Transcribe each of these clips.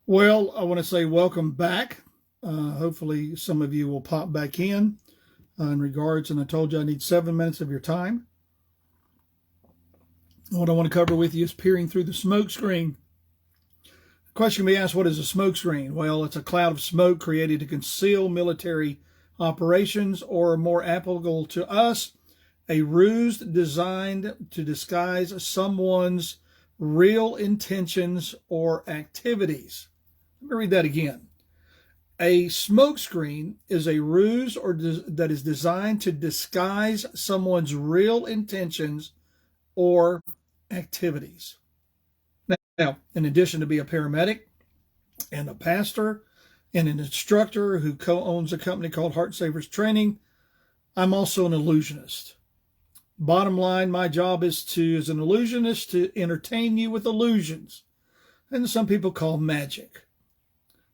Well, I want to say welcome back. Hopefully, some of you will pop back in regards, and I told you I need 7 minutes of your time. What I want to cover with you is peering through the smoke screen. The question can be asked, what is a smoke screen? Well, it's a cloud of smoke created to conceal military operations, or more applicable to us, a ruse designed to disguise someone's real intentions or activities. Let me read that again. A smokescreen is a ruse that is designed to disguise someone's real intentions or activities. Now, in addition to be a paramedic and a pastor and an instructor who co-owns a company called Heart Savers Training, I'm also an illusionist. Bottom line, my job as an illusionist, to entertain you with illusions, and some people call magic.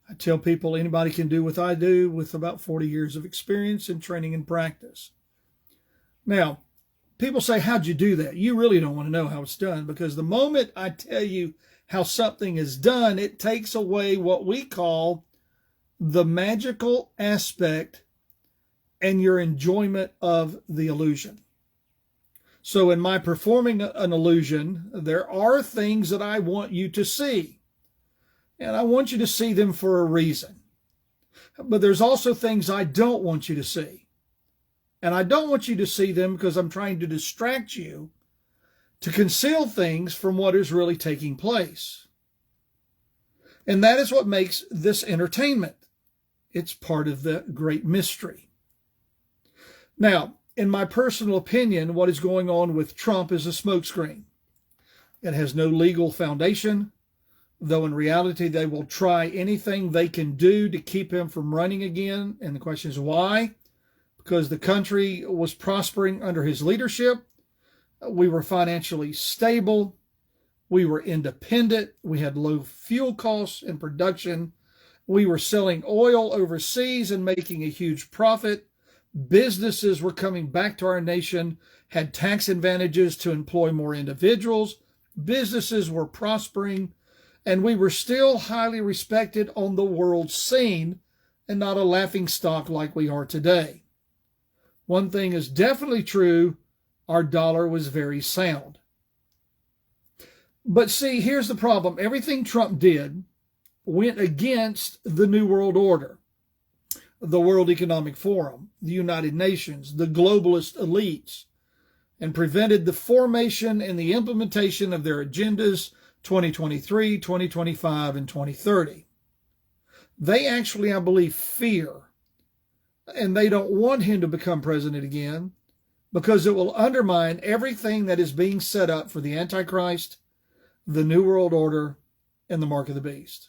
I tell people anybody can do what I do with about 40 years of experience in training and practice. Now, people say, how'd you do that? You really don't want to know how it's done, because the moment I tell you how something is done, it takes away what we call the magical aspect and your enjoyment of the illusion. So in my performing an illusion, there are things that I want you to see. And I want you to see them for a reason. But there's also things I don't want you to see. And I don't want you to see them because I'm trying to distract you, to conceal things from what is really taking place. And that is what makes this entertainment. It's part of the great mystery. Now, in my personal opinion, what is going on with Trump is a smokescreen. It has no legal foundation, though in reality they will try anything they can do to keep him from running again. And the question is why? Because the country was prospering under his leadership. We were financially stable. We were independent. We had low fuel costs and production. We were selling oil overseas and making a huge profit. Businesses were coming back to our nation, had tax advantages to employ more individuals. Businesses were prospering, and we were still highly respected on the world scene and not a laughingstock like we are today. One thing is definitely true, our dollar was very sound. But see, here's the problem. Everything Trump did went against the New World Order, the World Economic Forum, the United Nations, the globalist elites, and prevented the formation and the implementation of their agendas 2023, 2025, and 2030. They actually, I believe, fear, and they don't want him to become president again, because it will undermine everything that is being set up for the Antichrist, the New World Order, and the Mark of the Beast.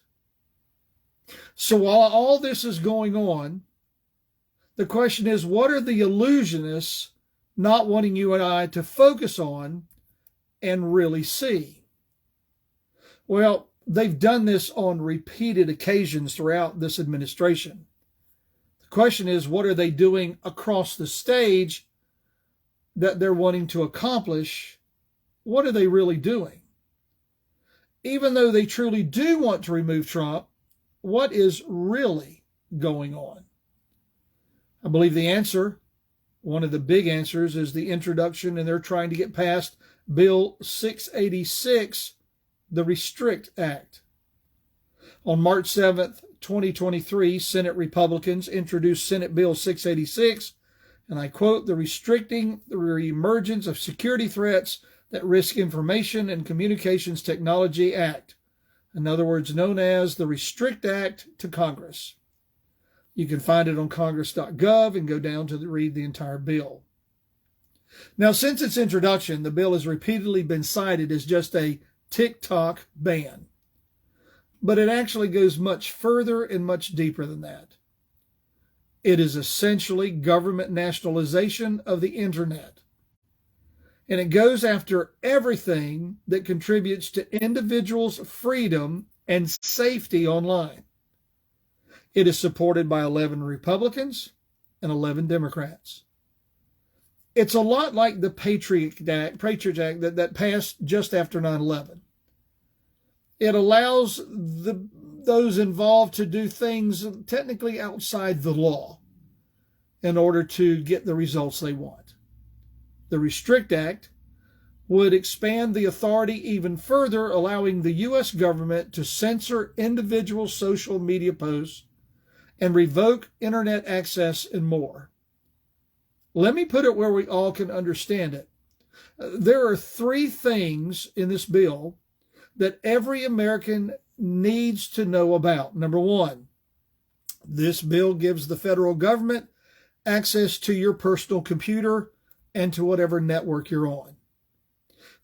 So while all this is going on, the question is, what are the illusionists not wanting you and I to focus on and really see? Well, they've done this on repeated occasions throughout this administration. The question is, what are they doing across the stage that they're wanting to accomplish? What are they really doing? Even though they truly do want to remove Trump, what is really going on? I believe the answer, one of the big answers, is the introduction, and they're trying to get past Bill 686, the Restrict Act. On March 7th, 2023, Senate Republicans introduced Senate Bill 686, and I quote, "the Restricting the Emergence of Security Threats that Risk Information and Communications Technology Act." In other words, known as the Restrict Act, to Congress. You can find it on congress.gov and go down to read the entire bill. Now, since its introduction, the bill has repeatedly been cited as just a TikTok ban. But it actually goes much further and much deeper than that. It is essentially government nationalization of the internet. And it goes after everything that contributes to individuals' freedom and safety online. It is supported by 11 Republicans and 11 Democrats. It's a lot like the Patriot Act that passed just after 9/11. It allows the those involved to do things technically outside the law in order to get the results they want. The Restrict Act would expand the authority even further, allowing the U.S. government to censor individual social media posts and revoke internet access and more. Let me put it where we all can understand it. There are three things in this bill that every American needs to know about. Number one, this bill gives the federal government access to your personal computer and to whatever network you're on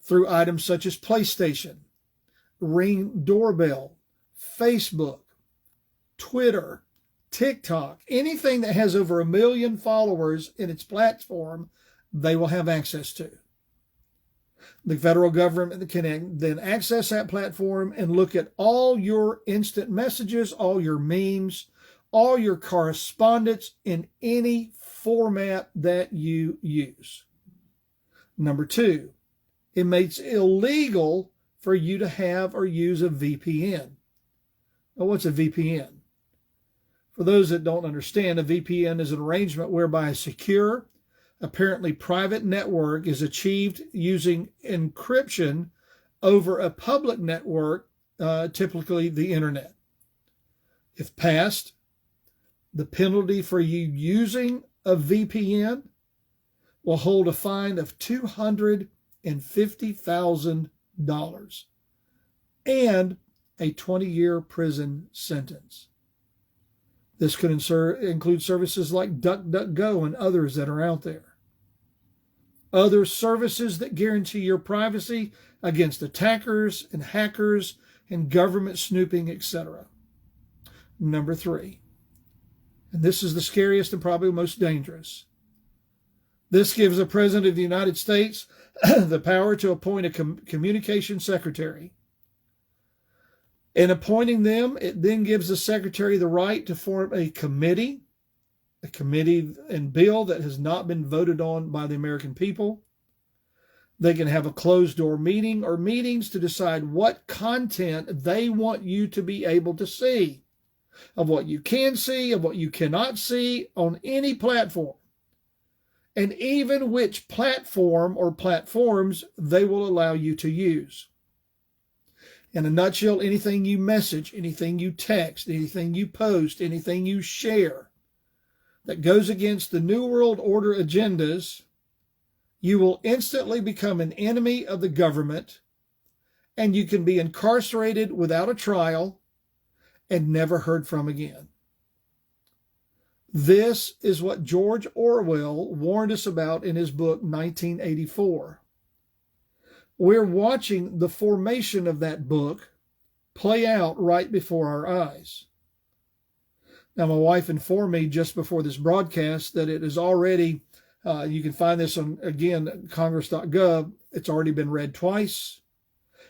through items such as PlayStation, Ring doorbell, Facebook, Twitter, TikTok, anything that has over 1 million followers in its platform, they will have access to. The federal government can then access that platform and look at all your instant messages, all your memes, all your correspondence in any format that you use. Number two, it makes it illegal for you to have or use a VPN. Now, what's a VPN? For those that don't understand, a VPN is an arrangement whereby a secure, apparently private network is achieved using encryption over a public network, typically the internet. If passed, the penalty for you using a VPN will hold a fine of $250,000 and a 20-year prison sentence. This could include services like DuckDuckGo and others that are out there. Other services that guarantee your privacy against attackers and hackers and government snooping, etc. Number three, and this is the scariest and probably most dangerous. This gives the President of the United States the power to appoint a communication secretary. In appointing them, it then gives the secretary the right to form a committee and bill that has not been voted on by the American people. They can have a closed-door meeting or meetings to decide what content they want you to be able to see, of what you can see, of what you cannot see on any platform, and even which platform or platforms they will allow you to use. In a nutshell, anything you message, anything you text, anything you post, anything you share that goes against the New World Order agendas, you will instantly become an enemy of the government, and you can be incarcerated without a trial and never heard from again. This is what George Orwell warned us about in his book 1984. We're watching the formation of that book play out right before our eyes. Now, my wife informed me just before this broadcast that it is already, you can find this on, again, congress.gov. It's already been read twice.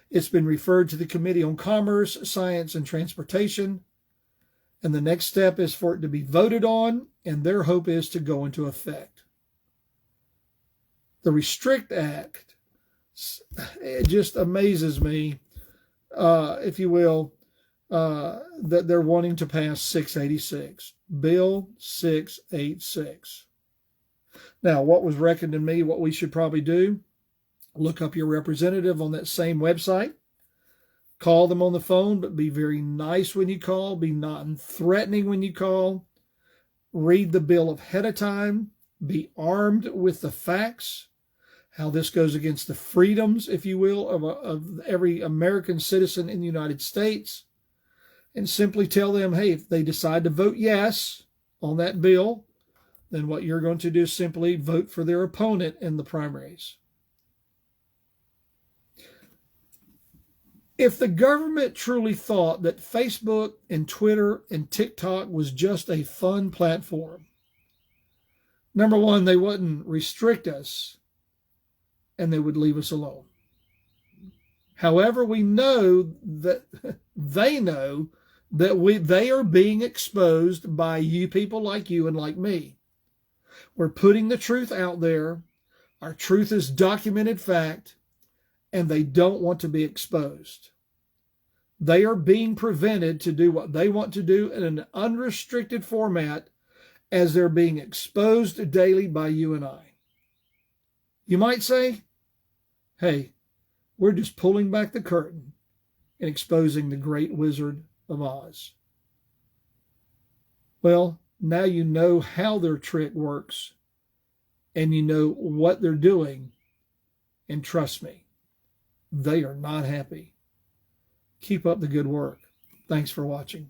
It's been referred to the Committee on Commerce, Science, and Transportation. And the next step is for it to be voted on, and their hope is to go into effect. The Restrict Act, it just amazes me, if you will, that they're wanting to pass 686, Bill 686. Now, what was reckoned to me, what we should probably do, look up your representative on that same website, call them on the phone, but be very nice when you call, be non-threatening when you call, read the bill ahead of time, be armed with the facts, how this goes against the freedoms, if you will, of every American citizen in the United States, and simply tell them, hey, if they decide to vote yes on that bill, then what you're going to do is simply vote for their opponent in the primaries. If the government truly thought that Facebook and Twitter and TikTok was just a fun platform, number one, they wouldn't restrict us and they would leave us alone. However, we know that they know that they are being exposed by you people like you and like me. We're putting the truth out there. Our truth is documented fact, and they don't want to be exposed. They are being prevented to do what they want to do in an unrestricted format as they're being exposed daily by you and I. You might say, hey, we're just pulling back the curtain and exposing the great Wizard of Oz. Well, now you know how their trick works and you know what they're doing. And trust me, they are not happy. Keep up the good work. Thanks for watching.